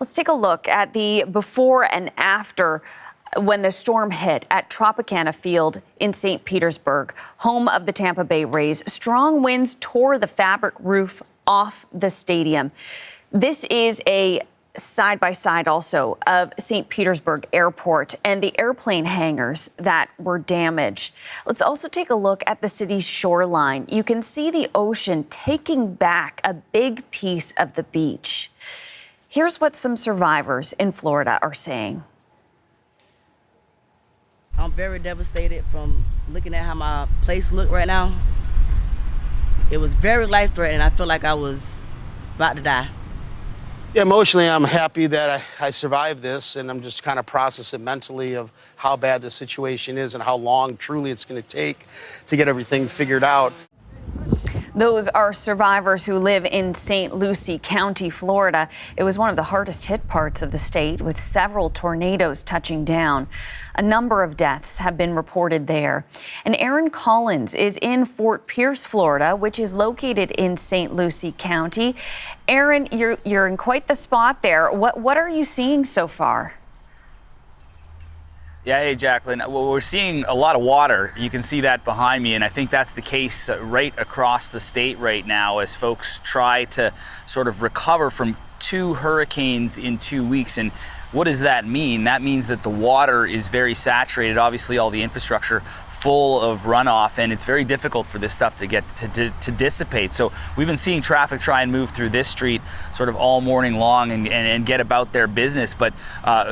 Let's take a look at the before and after when the storm hit at Tropicana Field in St. Petersburg, home of the Tampa Bay Rays. Strong winds tore the fabric roof off the stadium. This is a side-by-side also of St. Petersburg Airport and the airplane hangars that were damaged. Let's also take a look at the city's shoreline. You can see the ocean taking back a big piece of the beach. Here's what some survivors in Florida are saying. I'm very devastated from looking at how my place looked right now. It was very life-threatening. I feel like I was about to die. Yeah, emotionally, I'm happy that I survived this, and I'm just kind of processing mentally of how bad the situation is and how long truly it's going to take to get everything figured out. Those are survivors who live in St. Lucie County, Florida. It was one of the hardest hit parts of the state, with several tornadoes touching down. A number of deaths have been reported there. And Aaron Collins is in Fort Pierce, Florida, which is located in St. Lucie County. Aaron, you're in quite the spot there. What are you seeing so far? Yeah, hey, Jacqueline. Well, we're seeing a lot of water. You can see that behind me, and I think that's the case right across the state right now as folks try to sort of recover from 2 hurricanes in 2 weeks. And what does that mean? That means that the water is very saturated. Obviously, all the infrastructure full of runoff, and it's very difficult for this stuff to get to dissipate. So we've been seeing traffic try and move through this street sort of all morning long and get about their business. But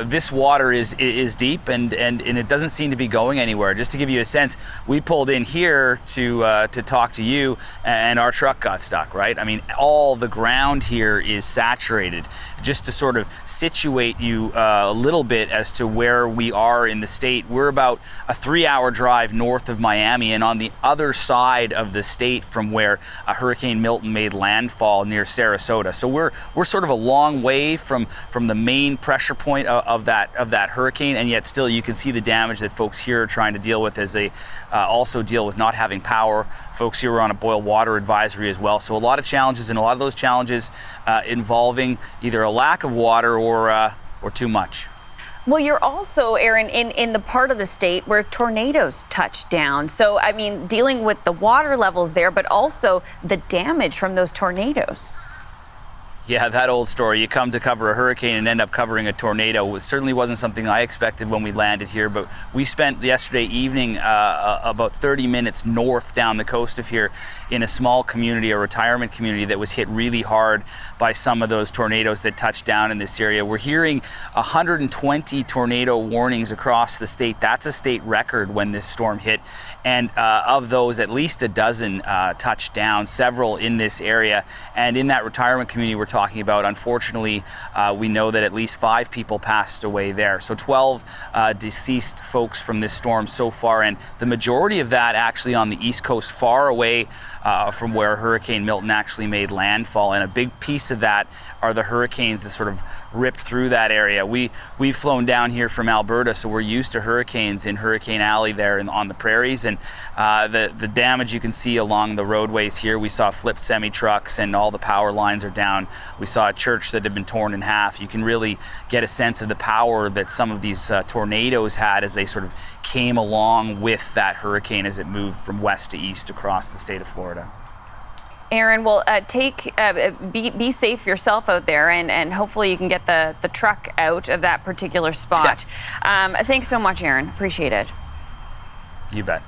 this water is deep and it doesn't seem to be going anywhere. Just to give you a sense, we pulled in here to talk to you, and our truck got stuck, right? I mean, all the ground here is saturated. Just to sort of situate you a little bit as to where we are in the state, we're about a 3-hour drive north of Miami and on the other side of the state from where Hurricane Milton made landfall near Sarasota. So we're sort of a long way from the main pressure point of that hurricane, and yet still you can see the damage that folks here are trying to deal with as they also deal with not having power. Folks here are on a boil water advisory as well. So a lot of challenges, and a lot of those challenges involving either a lack of water or too much. Well, you're also, Aaron, in the part of the state where tornadoes touch down. So, I mean, dealing with the water levels there, but also the damage from those tornadoes. Yeah, that old story. You come to cover a hurricane and end up covering a tornado. It certainly wasn't something I expected when we landed here, but we spent yesterday evening about 30 minutes north down the coast of here in a small community, a retirement community that was hit really hard by some of those tornadoes that touched down in this area. We're hearing 120 tornado warnings across the state. That's a state record when this storm hit. And of those, at least a dozen touched down, several in this area. And in that retirement community we're talking about, unfortunately, we know that at least 5 people passed away there. So 12 deceased folks from this storm so far, and the majority of that actually on the East Coast, far away from where Hurricane Milton actually made landfall. And a big piece of that are the hurricanes that sort of ripped through that area. We've flown down here from Alberta, so we're used to hurricanes in Hurricane Alley there on the prairies, and the damage you can see along the roadways here. We saw flipped semi-trucks and all the power lines are down. We saw a church that had been torn in half. You can really get a sense of the power that some of these tornadoes had as they sort of came along with that hurricane as it moved from west to east across the state of Florida. Aaron, well, be safe yourself out there, and hopefully you can get the truck out of that particular spot. Yeah. Thanks so much, Aaron. Appreciate it. You bet.